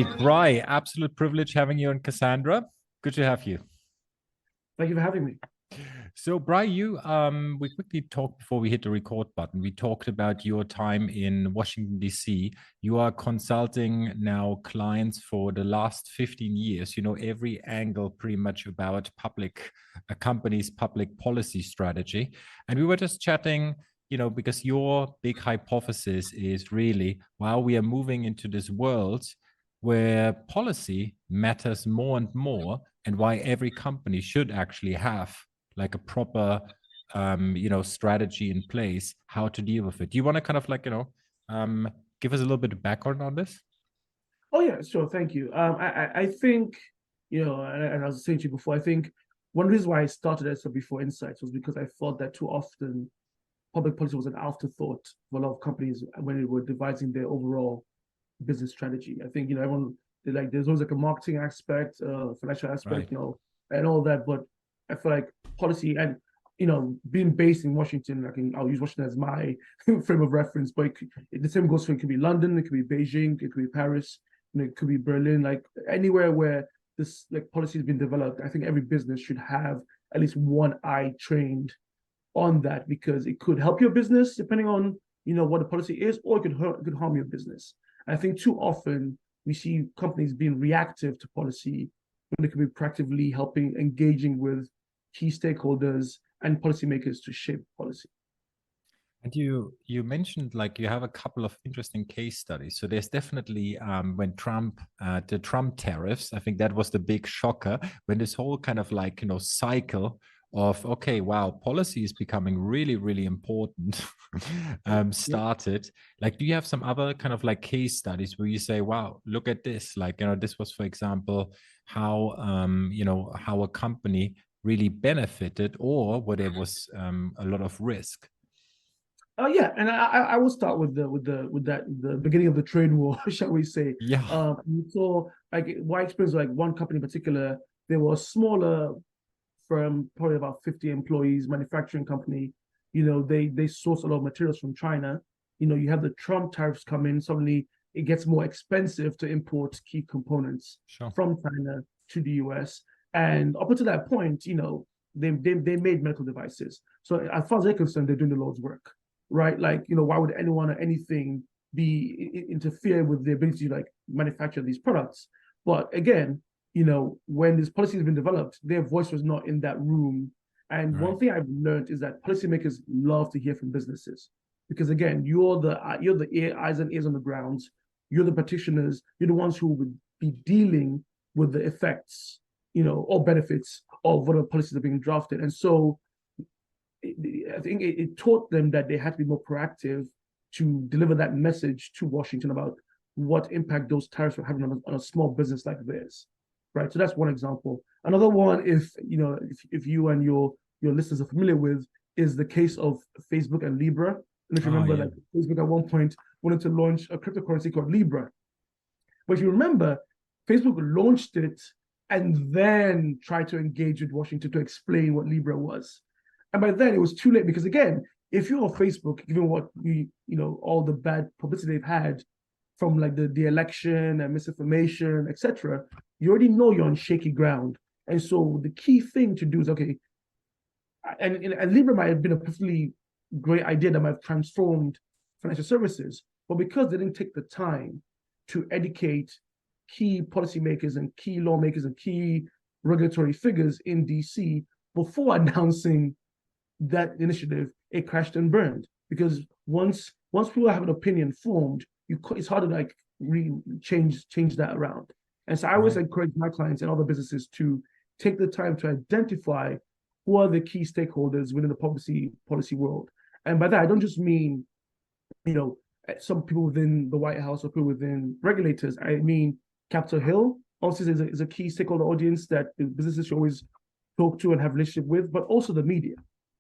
Hey, Bri, absolute privilege having you and Cassandra. Good to have you. Thank you for having me. So, Bri, we quickly talked before we hit the record button. We talked about your time in Washington, D.C. You are consulting now clients for the last 15 years. You know, every angle pretty much about a company's public policy strategy. And we were just chatting, because your big hypothesis is really, wow, we are moving into this world where policy matters more and more, and why every company should actually have like a proper strategy in place how to deal with it. Do you want to kind of give us a little bit of background on this? Oh yeah, sure. Thank you. I think, and I was saying to you before, I think one reason why I started as before Insights was because I thought that too often public policy was an afterthought for a lot of companies when they were devising their overall business strategy. I think, everyone, there's always like a marketing aspect, financial aspect, Right. And all that. But I feel like policy and, being based in Washington, I'll use Washington as my frame of reference, but the same goes for, it could be London, it could be Beijing, it could be Paris, it could be Berlin, like anywhere where this like policy has been developed. I think every business should have at least one eye trained on that, because it could help your business depending on what the policy is, or it could harm your business. And I think too often we see companies being reactive to policy when they could be proactively helping, engaging with key stakeholders and policymakers to shape policy. And you mentioned like you have a couple of interesting case studies. So there's definitely when the Trump tariffs, I think that was the big shocker when this whole kind of cycle of, okay, wow, policy is becoming really, really important Yeah. started. Like, do you have some other kind of like case studies where you say, wow, look at this? Like, this was, for example, how how a company really benefited, or where there was a lot of risk. Yeah, and I will start with the beginning of the trade war, shall we say? Yeah. So like my experience, like one company in particular, there was a smaller firm, probably about 50 employees, manufacturing company. They source a lot of materials from China. You have the Trump tariffs come in, suddenly it gets more expensive to import key components Sure. from China to the US. And up until that point, they made medical devices. So as far as they're concerned, they're doing the Lord's work, right? Like, why would anyone or anything be interfere with the ability to like manufacture these products? But again, when this policy has been developed, their voice was not in that room. And Right. one thing I've learned is that policymakers love to hear from businesses, because again, you're the eyes and ears on the ground. You're the practitioners. You're the ones who would be dealing with the effects, or benefits of what the policies are being drafted. And so I think it taught them that they had to be more proactive to deliver that message to Washington about what impact those tariffs were having on a small business like theirs, right? So that's one example. Another one, if you and your listeners are familiar with, is the case of Facebook and Libra. And if you Oh remember, yeah. like Facebook at one point wanted to launch a cryptocurrency called Libra, but if you remember, Facebook launched it and then tried to engage with Washington to explain what Libra was. And by then it was too late, because again, if you're on Facebook, given what all the bad publicity they've had from like the election and misinformation, etc., you already know you're on shaky ground. And so the key thing to do is, okay, and Libra might have been a perfectly great idea that might have transformed financial services, but because they didn't take the time to educate key policymakers and key lawmakers and key regulatory figures in DC before announcing that initiative, it crashed and burned. Because once people have an opinion formed, it's hard to like change that around. And so I always Right. encourage my clients and other businesses to take the time to identify who are the key stakeholders within the policy world. And by that, I don't just mean, you know, some people within the White House or people within regulators. I mean, Capitol Hill also is a key stakeholder audience that businesses should always talk to and have a relationship with, but also the media,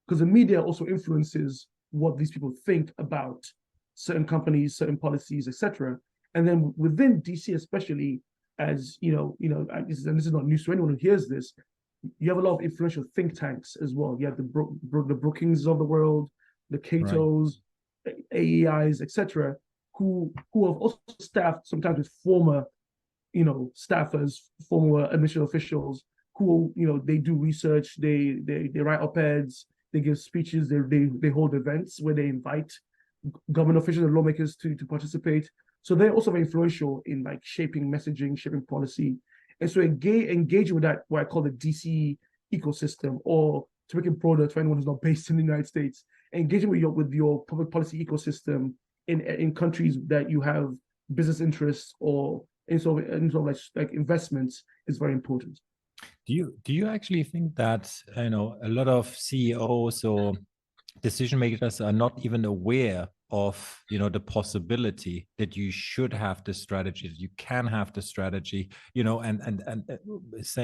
because the media also influences what these people think about certain companies, certain policies, etc. And then within DC, especially, as and this is not news to anyone who hears this, you have a lot of influential think tanks as well. You have the Brookings of the world, the Right. Catos, AEIs, etc., who have also staffed sometimes with former staffers, former administrative officials who, they do research, they write op-eds, they give speeches, they hold events where they invite government officials and lawmakers to participate. So they're also very influential in like shaping messaging, shaping policy. And so engaging with that, what I call the DC ecosystem, or to make it broader for anyone who's not based in the United States, engaging with your public policy ecosystem in countries that you have business interests or in sort of like investments is very important. Do you actually think that a lot of CEOs or decision makers are not even aware of the possibility that you should have the strategy, that you can have the strategy,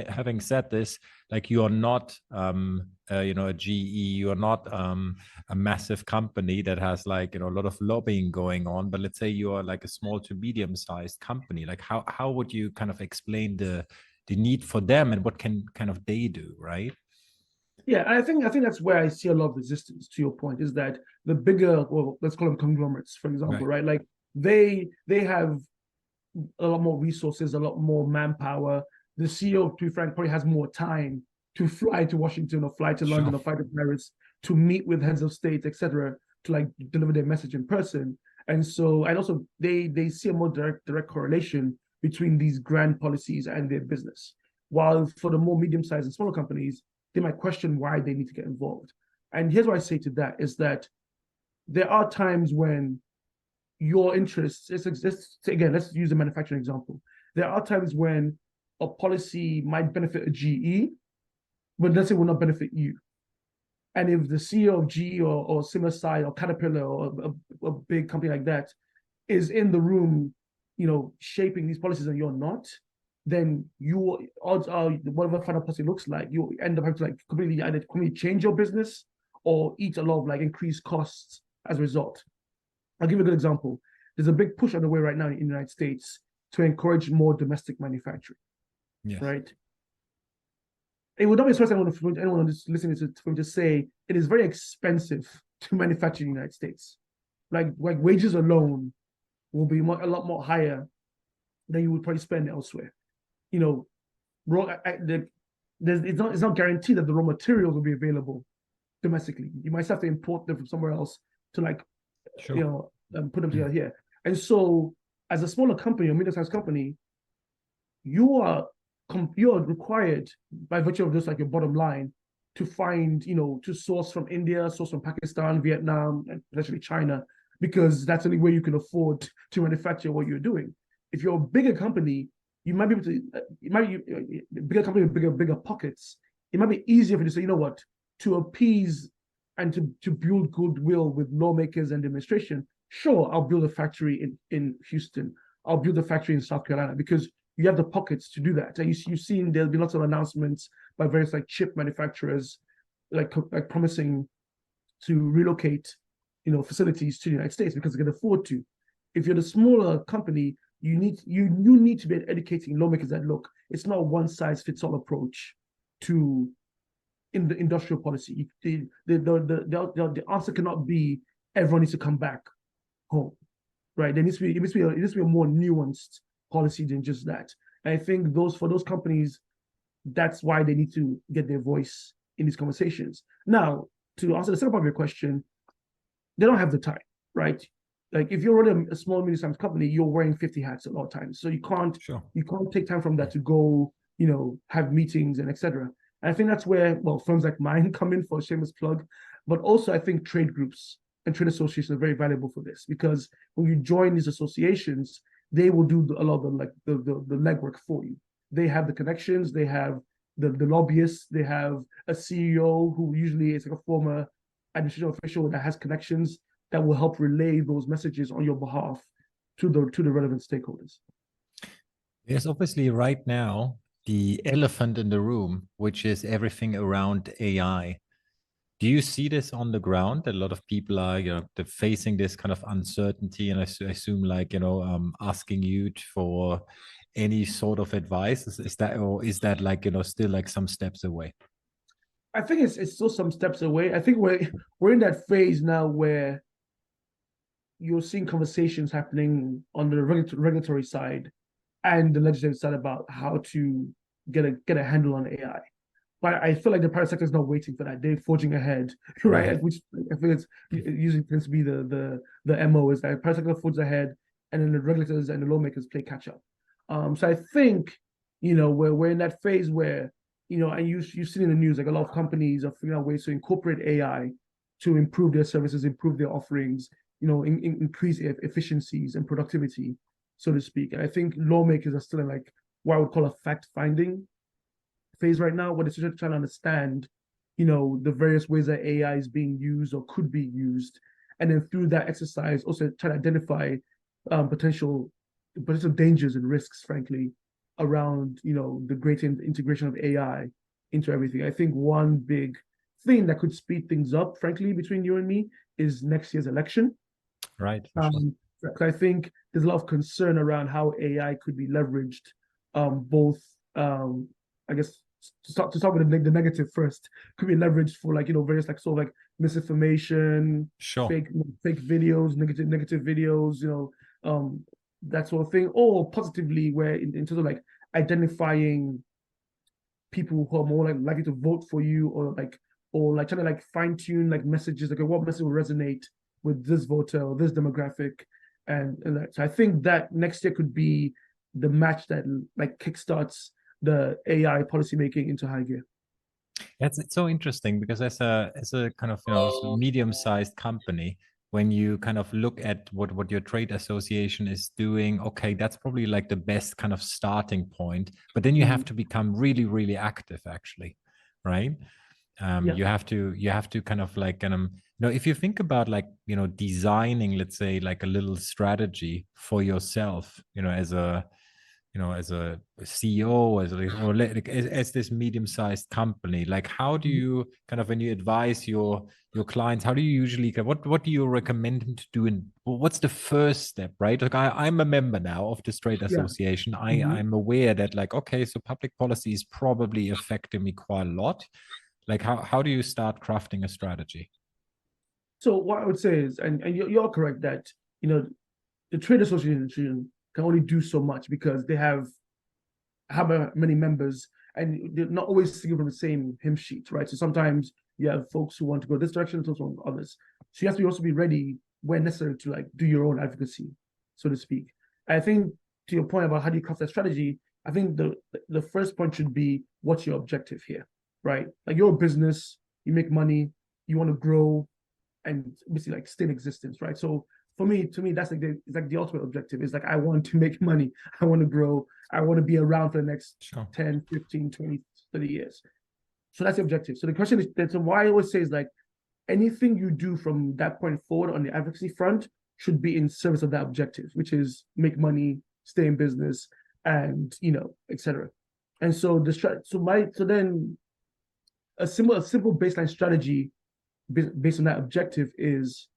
having said this, like you are not a GE, you are not a massive company that has like a lot of lobbying going on, but let's say you are like a small to medium sized company. Like how would you kind of explain the need for them and what can kind of they do, right? Yeah, I think that's where I see a lot of resistance to your point, is that the bigger, well, let's call them conglomerates, for example, right? Like they have a lot more resources, a lot more manpower. The CEO, to be frank, probably has more time to fly to Washington or fly to London or fly to Paris to meet with heads of state, etc., to like deliver their message in person. And so, and also they see a more direct correlation between these grand policies and their business. While for the more medium-sized and smaller companies, they might question why they need to get involved. And here's what I say to that is that there are times when your interests, again, let's use a manufacturing example. There are times when a policy might benefit a GE, but let's say will not benefit you. And if the CEO of GE or similar size or Caterpillar or a big company like that is in the room, shaping these policies and you're not, then odds are whatever final policy looks like, you end up having to like completely change your business or eat a lot of like increased costs as a result. I'll give you a good example. There's a big push underway right now in the United States to encourage more domestic manufacturing. Yes. Right? It would not be the first time for anyone listening to say it is very expensive to manufacture in the United States. Like wages alone will be a lot more higher than you would probably spend elsewhere. It's not guaranteed that the raw materials will be available domestically. You might have to import them from somewhere else to put them together here. And so, as a smaller company or medium-sized company, you are required by virtue of just like your bottom line to find, to source from India, source from Pakistan, Vietnam, and potentially China, because that's the only way you can afford to manufacture what you're doing. If you're a bigger company, you might be able to, bigger company with bigger pockets. It might be easier for you to say, what, to appease and to build goodwill with lawmakers and administration. Sure, I'll build a factory in Houston. I'll build a factory in South Carolina because you have the pockets to do that. And you've seen there'll be lots of announcements by various like chip manufacturers, like promising to relocate, facilities to the United States because they can afford to. If you're the smaller company, you need to be educating lawmakers that look, it's not a one size fits all approach to in the industrial policy. The answer cannot be everyone needs to come back home, right? It needs to be a more nuanced policy than just that. And I think for those companies, that's why they need to get their voice in these conversations. Now, to answer the second part of your question, they don't have the time, right? Like if you're running a small, medium-sized company, you're wearing 50 hats a lot of times. So you can't take time from that to go, have meetings and etc. And I think that's where, firms like mine come in for a shameless plug, but also I think trade groups and trade associations are very valuable for this because when you join these associations, they will do a lot of the legwork for you. They have the connections, they have the lobbyists, they have a CEO who usually is like a former administrative official that has connections that will help relay those messages on your behalf to the relevant stakeholders. There's obviously right now the elephant in the room, which is everything around AI. Do you see this on the ground? A lot of people are, they're facing this kind of uncertainty, and I assume, asking you for any sort of advice. Is that like still like some steps away? I think it's still some steps away. I think we're in that phase now where you're seeing conversations happening on the regulatory side and the legislative side about how to get a handle on AI. But I feel like the private sector is not waiting for that. They're forging ahead, right? Which I think it's usually tends to be the MO is that the private sector forges ahead, and then the regulators and the lawmakers play catch up. So I think we're in that phase where and you've seen in the news like a lot of companies are figuring out ways to incorporate AI to improve their services, improve their offerings, increase efficiencies and productivity, so to speak. And I think lawmakers are still in like what I would call a fact-finding phase right now, where they're still trying to understand, the various ways that AI is being used or could be used. And then through that exercise, also try to identify potential dangers and risks, frankly, around, the greater integration of AI into everything. I think one big thing that could speed things up, frankly, between you and me is next year's election. Right. I think there's a lot of concern around how AI could be leveraged, both, I guess, to start with the negative first, could be leveraged for like, various like sort of like misinformation, fake videos, negative videos, that sort of thing, or positively where in terms of like identifying people who are more likely to vote for you, or trying to like fine tune like messages, like what message will resonate with this voter or this demographic, and that. So I think that next year could be the match that like kickstarts the AI policymaking into high gear. It's so interesting because as a kind of medium-sized company, when you kind of look at what your trade association is doing, okay, that's probably like the best kind of starting point. But then you have to become really, really active, actually, right? You have to kind of like if you think about like designing, let's say, like a little strategy for yourself, as a CEO, as this medium-sized company, like how do you kind of, when you advise your clients, how do you usually, what do you recommend them to do, and what's the first step, right? Like I'm a member now of this trade association. I'm aware that like, okay, so public policy is probably affecting me quite a lot. Like how do you start crafting a strategy? So what I would say is, and you're correct that the trade association can only do so much because they have many members, and they're not always singing from the same hymn sheet, right? So sometimes you have folks who want to go this direction, and so others. So you have to also be ready when necessary to like do your own advocacy, so to speak. I think to your point about how do you craft that strategy, I think the first point should be, what's your objective here, right? Like you're a business, you make money, you want to grow, and basically like stay in existence, right? So to me, that's like the ultimate objective. Is like, I want to make money, I want to grow, I want to be around for the next 10, 15, 20, 30 years. So that's the objective. So the question is, that's why I always say is like, anything you do from that point forward on the advocacy front should be in service of that objective, which is make money, stay in business, and etc. And so then a simple baseline strategy based on that objective is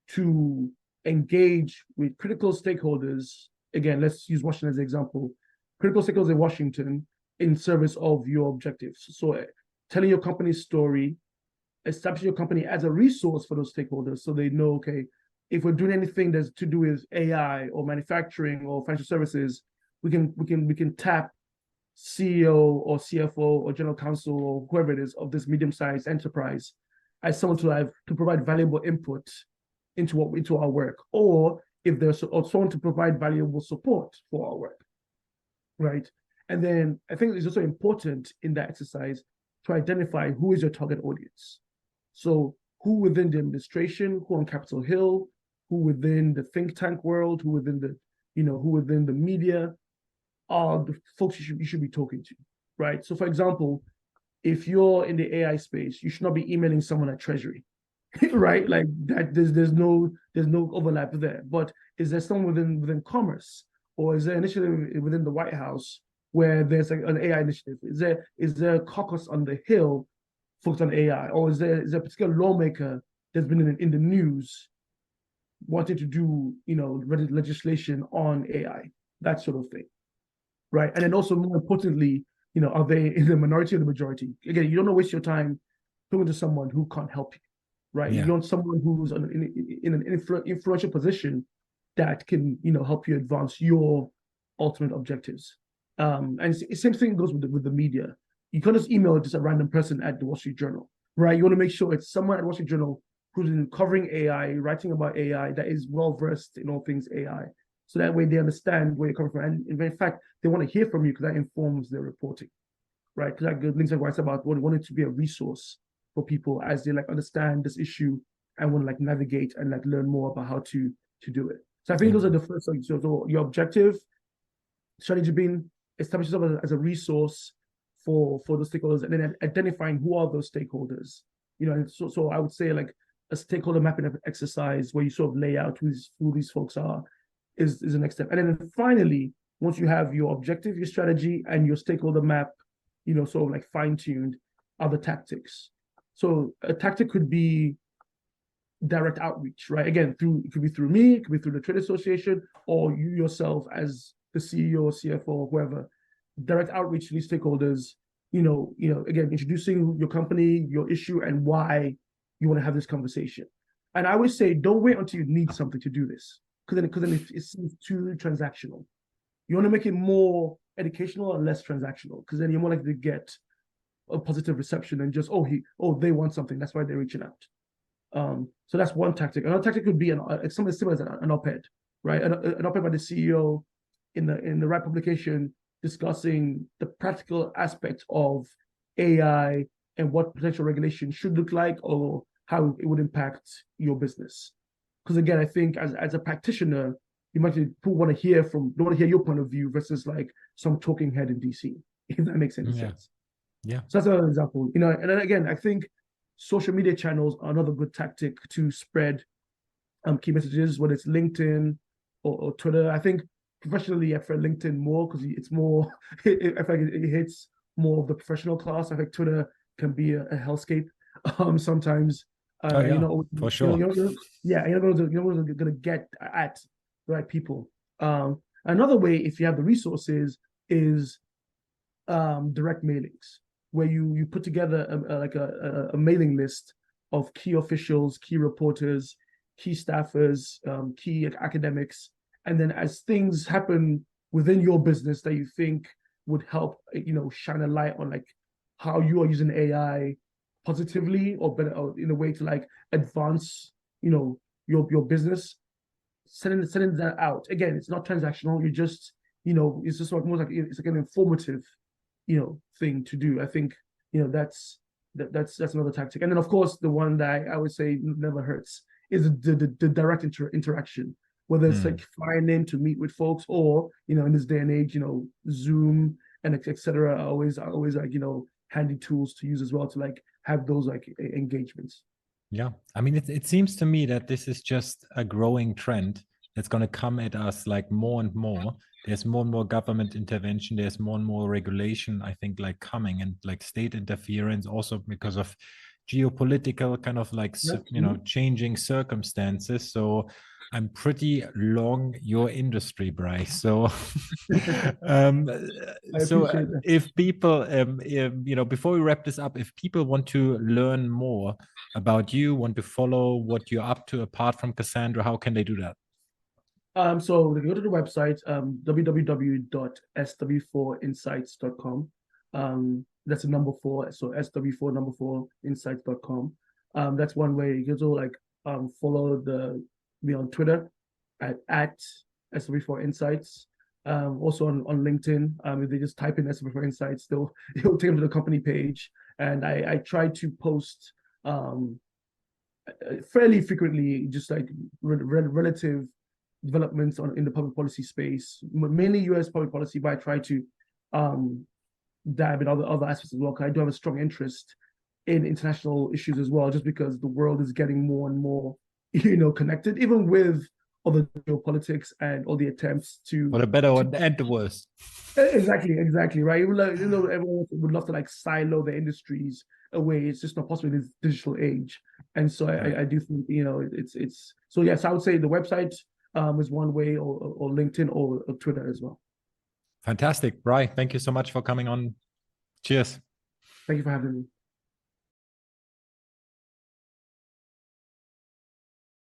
to engage with critical stakeholders. Again, let's use Washington as an example. Critical stakeholders in Washington in service of your objectives. So telling your company's story, establishing your company as a resource for those stakeholders, so they know, okay, if we're doing anything that's to do with AI or manufacturing or financial services, we can tap CEO or CFO or general counsel or whoever it is of this medium-sized enterprise as someone to provide valuable input into our work, or if there's someone to provide valuable support for our work, right? And then I think it's also important in that exercise to identify who is your target audience. So who within the administration, who on Capitol Hill, who within the think tank world, who within the media are the folks you should be talking to, right? So for example, if you're in the AI space, you should not be emailing someone at Treasury, right? Like that, there's no overlap there. But is there someone within commerce, or is there an initiative within the White House where there's like an AI initiative? Is there a caucus on the Hill focused on AI, or is there a particular lawmaker that's been in the news wanting to do legislation on AI, that sort of thing, right? And then also more importantly, are they in the minority or the majority? Again, you don't want to waste your time talking to someone who can't help you, right? You want someone who's in an influential position that can help you advance your ultimate objectives. And same thing goes with the media. You can't just email just a random person at the Wall Street Journal, right? You want to make sure it's someone at Wall Street Journal who's covering AI, writing about AI, that is well versed in all things AI. So that way they understand where you're coming from. And in fact, they want to hear from you because that informs their reporting, right? Because that links like what I said about wanting to be a resource for people as they like understand this issue and want to like navigate and like learn more about how to do it. So I think those are the first things. So your objective, strategy being establish yourself as a resource for the stakeholders, and then identifying who are those stakeholders. You know, so I would say like a stakeholder mapping exercise where you sort of lay out who these folks are is the next step. And then finally, once you have your objective, your strategy, and your stakeholder map, you know, sort of like fine-tuned, are the tactics. So a tactic could be direct outreach, right? Again, it could be through me, it could be through the trade association, or you yourself as the CEO, CFO, whoever. Direct outreach to these stakeholders, you know, again, introducing your company, your issue, and why you want to have this conversation. And I always say, don't wait until you need something to do this, because then it seems too transactional. You want to make it more educational and less transactional, because then you're more likely to get a positive reception than just they want something, that's why they're reaching out. So that's one tactic. Another tactic could be something similar as an op-ed, right? An op-ed by the CEO in the right publication discussing the practical aspects of AI and what potential regulation should look like or how it would impact your business. Because again, I think as a practitioner, you might don't want to hear your point of view versus like some talking head in DC, if that makes any sense. Yeah. So that's another example. You know, and then again, I think social media channels are another good tactic to spread key messages, whether it's LinkedIn or Twitter. I think professionally, I prefer LinkedIn more because it's more, I think it hits more of the professional class. I think Twitter can be a hellscape sometimes. You know, for sure. You're going to get at the right people. Another way, if you have the resources, is direct mailings, where you put together a mailing list of key officials, key reporters, key staffers, key academics, and then as things happen within your business that you think would help, you know, shine a light on like how you are using AI positively or better, or in a way to like advance, you know, your business, sending that out. Again, it's not transactional. You just, you know, it's just like more like it's like an informative, you know, thing to do. I think, you know, that's another tactic. And then of course the one that I would say never hurts is the direct interaction, whether it's like flying in to meet with folks, or, you know, in this day and age, you know, Zoom and etc. are always like, you know, handy tools to use as well to like have those like engagements. Yeah, I mean, it seems to me that this is just a growing trend that's going to come at us like more and more. There's more and more government intervention. There's more and more regulation, I think, like coming, and like state interference also because of geopolitical kind of like, you know, changing circumstances. So I'm pretty long your industry, Bryce. So, if people, you know, before we wrap this up, if people want to learn more about you, want to follow what you're up to apart from Cassandra, how can they do that? So they go to the website, www.sw4insights.com. That's a number 4, so SW4 number 4 insights.com. That's one way. You can also like follow me on Twitter at SW4 Insights. Also on LinkedIn, if they just type in SW4 Insights, it'll take them to the company page. And I try to post fairly frequently, just like relative developments in the public policy space, mainly US public policy, but I try to dive in other aspects as well, because I do have a strong interest in international issues as well, just because the world is getting more and more, you know, connected, even with all the geopolitics and all the attempts to... For the better and the worse. Exactly, right? You know, everyone would love to like silo the industries away. It's just not possible in this digital age. And so I do think, you know, it's so yes, I would say the website is one way, or LinkedIn or Twitter as well. Fantastic. Bri, thank you so much for coming on. Cheers. Thank you for having me.